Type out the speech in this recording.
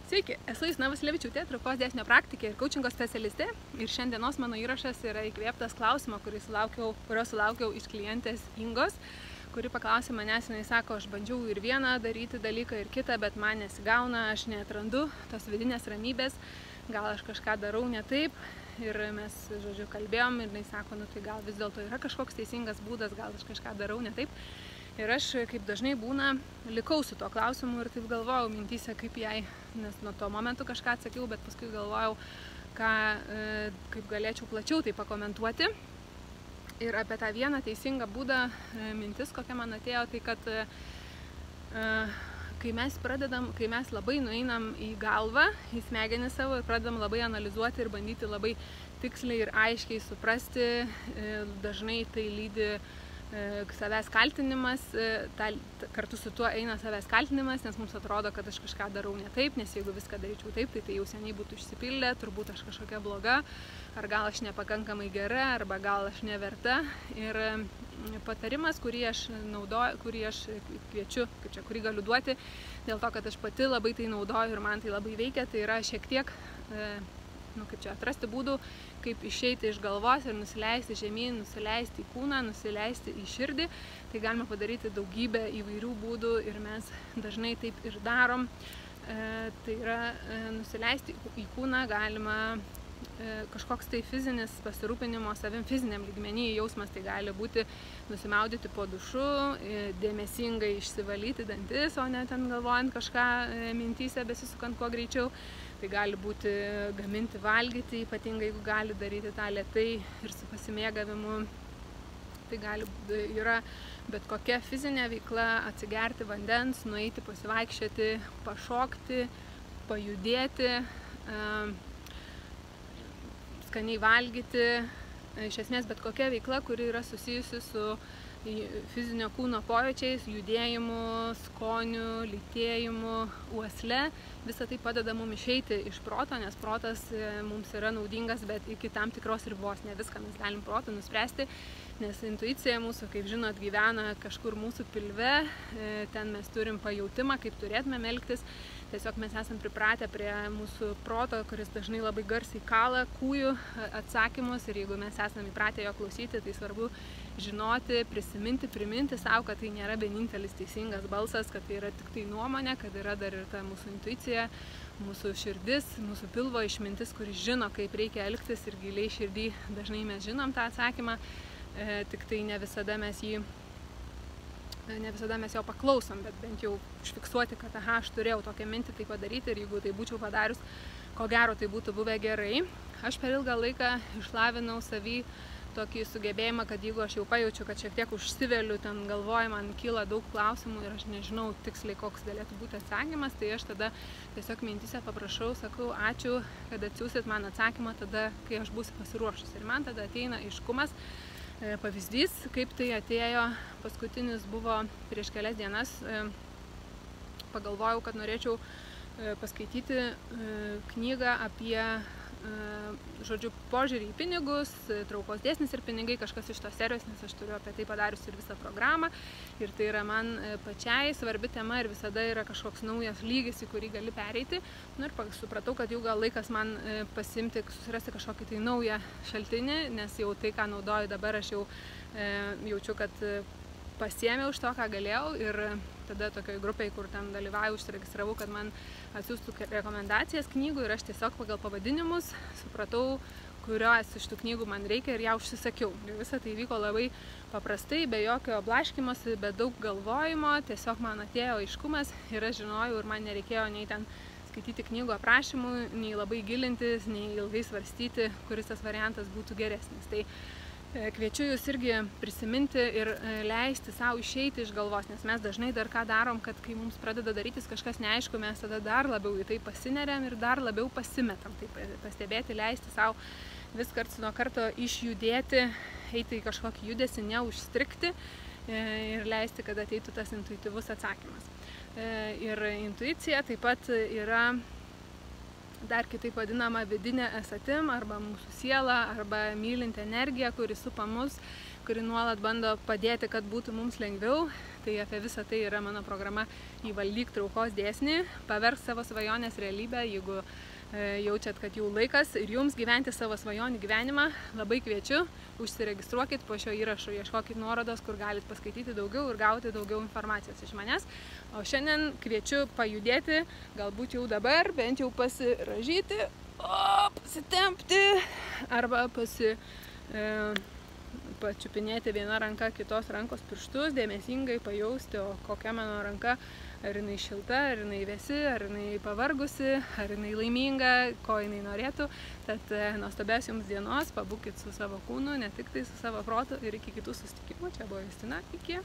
Sveiki, esu Justina Vasilevičiūtė, traukos dėsnio praktikė ir coachingo specialistė. Ir šiandienos mano įrašas yra įkvėptas klausimo, kurio sulaukiau iš klientės Ingos, kuri paklausė manęs, jinai sako, aš bandžiau ir vieną daryti dalyką ir kitą, bet man nesigauna, aš neatrandu tos vidinės ramybės, gal aš kažką darau ne taip. Ir mes, kalbėjom ir jinai sako, tai gal vis dėlto yra kažkoks teisingas būdas, gal aš kažką darau ne taip. Ir aš, kaip dažnai būna, likau su tuo klausimu ir taip galvojau mintyse, kaip jai, nes nuo to momentu kažką atsakiau, bet paskui galvojau, kaip galėčiau plačiau tai pakomentuoti. Ir apie tą vieną teisingą būdą mintis, kokia man atėjo, tai kad kai mes labai nueinam į galvą, į smegenį savo ir pradedam labai analizuoti ir bandyti labai tiksliai ir aiškiai suprasti, dažnai tai lydi savęs kaltinimas, kartu su tuo eina savęs kaltinimas, nes mums atrodo, kad aš kažką darau ne taip, nes jeigu viską daryčiau taip, tai jau seniai būtų išsipildę, turbūt aš kažkokia bloga, ar gal aš nepakankamai gera, arba gal aš neverta. Ir patarimas, kurį aš naudoju, kurį aš kviečiu, kurį galiu duoti, dėl to, kad aš pati labai tai naudoju ir man tai labai veikia, tai yra šiek tiek atrasti būdų, kaip išeiti iš galvos ir nusileisti žemyn, nusileisti į kūną, nusileisti į širdį. Tai galima padaryti daugybę įvairių būdų ir mes dažnai taip ir darom. Tai yra nusileisti į kūną galima kažkoks tai fizinis pasirūpinimo savim fiziniam lygmenį jausmas, tai gali būti nusimaudyti po dušu, dėmesingai išsivalyti dantis, o ne ten galvojant kažką mintyse besisukant kuo greičiau. Tai gali būti gaminti, valgyti, ypatingai jeigu gali daryti tą lėtai ir su pasimėgavimu. Tai yra bet kokia fizinė veikla, atsigerti vandens, nueiti pasivaikščioti, pašokti, pajudėti, skaniai valgyti. Iš esmės bet kokia veikla, kuri yra susijusi su fizinio kūno pojūčiais, judėjimu, skoniu, lytėjimu, uosle. Visą tai padeda mums išeiti iš proto, nes protas mums yra naudingas, bet iki tam tikros ribos. Ne viską mes galim protu nuspręsti, nes intuicija mūsų, kaip žinot, gyvena kažkur mūsų pilve. Ten mes turim pajautimą, kaip turėtume elgtis. Tiesiog mes esam pripratę prie mūsų proto, kuris dažnai labai garsiai kala kūjų atsakymus, ir jeigu mes esame įpratę jo klausyti, tai svarbu žinoti, prisiminti, priminti savo, kad tai nėra vienintelis teisingas balsas, kad tai yra tik tai nuomonė, kad yra dar ir ta mūsų intuicija, mūsų širdis, mūsų pilvo išmintis, kuris žino, kaip reikia elgtis, ir giliai širdį dažnai mes žinom tą atsakymą, tik tai ne visada mes jo paklausom, bet bent jau užfiksuoti, kad aha, aš turėjau tokią mintį tai padaryti, ir jeigu tai būčiau padarius, ko gero tai būtų buvę gerai. Aš per ilgą laiką išlavinau savy tokį sugebėjimą, kad jeigu aš jau pajaučiu, kad šiek tiek užsiveliu, ten galvoju, man kyla daug klausimų ir aš nežinau tiksliai, koks galėtų būti atsakymas, tai aš tada tiesiog mintyse paprašau, sakau, ačiū, kad atsiųsit man atsakymą tada, kai aš būsiu pasiruošus. Ir man tada ateina aiškumas. Pavyzdys, kaip tai atėjo, paskutinis buvo prieš kelias dienas, pagalvojau, kad norėčiau paskaityti knygą apie, požiūrį į pinigus, traukos dėsnis ir pinigai, kažkas iš tos serijos, nes aš turiu apie tai padarius ir visą programą, ir tai yra man pačiai svarbi tema ir visada yra kažkoks naujas lygis, į kurį gali pereiti. Ir supratau, kad jau gal laikas man pasimti, susirasti kažkokį tai naują šaltinį, nes jau tai, ką naudoju dabar, aš jau jaučiu, kad pasiėmiau iš to, ką galėjau, ir tada tokioj grupiai, kur ten dalyvauju, užsiregistravau, kad man atsiųstų rekomendacijas knygų, ir aš tiesiog pagal pavadinimus supratau, kurios iš tų knygų man reikia, ir ją užsisakiau. Ir visą tai vyko labai paprastai, be jokio blaškymosi, be daug galvojimo, tiesiog man atėjo aiškumas ir aš žinojau, ir man nereikėjo nei ten skaityti knygų aprašymų, nei labai gilintis, nei ilgai svarstyti, kuris tas variantas būtų geresnis. Tai kviečiu jūs irgi prisiminti ir leisti savo išeiti iš galvos, nes mes dažnai dar ką darom, kad kai mums pradeda darytis kažkas neaišku, mes tada dar labiau į tai pasineriam ir dar labiau pasimetam. Tai pastebėti, leisti savo vis karts nuo karto išjudėti, eiti į kažkokį judesį, neužstrigti ir leisti, kad ateitų tas intuityvus atsakymas. Ir intuicija taip pat yra dar kitaip vadinama vidinė esatim, arba mūsų siela, arba mylinti energija, kuri supa mus, kuri nuolat bando padėti, kad būtų mums lengviau. Tai apie visą tai yra mano programa Įvaldyk traukos dėsnį, paversk savo svajonės realybę. Jeigu jaučiat, kad jau laikas ir jums gyventi savo svajonių gyvenimą, labai kviečiu, užsiregistruokit po šio įrašo, ieškokit nuorodos, kur galit paskaityti daugiau ir gauti daugiau informacijos iš manęs. O šiandien kviečiu pajudėti, galbūt jau dabar, bent jau pasiražyti, pasitempti arba pačiupinėti vieną ranką kitos rankos pirštus, dėmesingai pajausti, o kokia mano ranka, ar jinai šilta, ar jinai vėsi, ar jinai pavargusi, ar jinai laiminga, ko jinai norėtų. Tad nuostabios jums dienos, pabūkit su savo kūnu, ne tik tai su savo protu ir iki kitų susitikimų. Čia buvo Justina, iki.